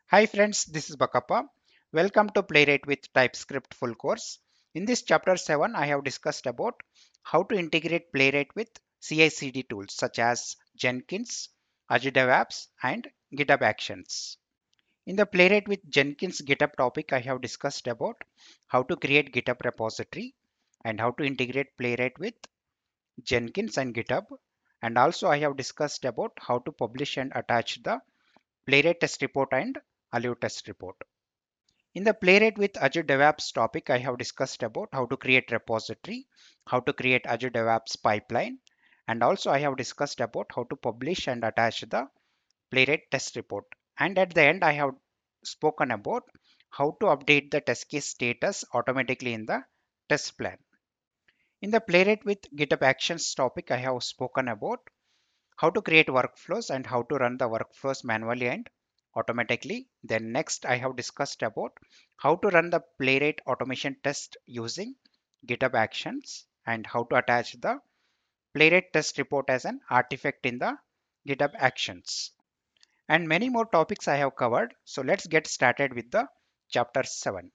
Hi friends, this is Bakappa. Welcome to Playwright with TypeScript Full Course. In this chapter 7, I have discussed about how to integrate Playwright with CICD tools such as Jenkins, Azure DevOps, and GitHub Actions. In the Playwright with Jenkins GitHub topic, I have discussed about how to create GitHub repository and how to integrate Playwright with Jenkins and GitHub. And also I have discussed about how to publish and attach the Playwright test report and Azure test report. In the Playwright with Azure DevOps topic, I have discussed about how to create repository, how to create Azure DevOps pipeline, and also I have discussed about how to publish and attach the Playwright test report. And at the end, I have spoken about how to update the test case status automatically in the test plan. In the Playwright with GitHub Actions topic, I have spoken about how to create workflows and how to run the workflows manually and automatically. Then next I have discussed about how to run the Playwright automation test using GitHub Actions and how to attach the Playwright test report as an artifact in the GitHub Actions. And many more topics I have covered. So let's get started with the chapter 7.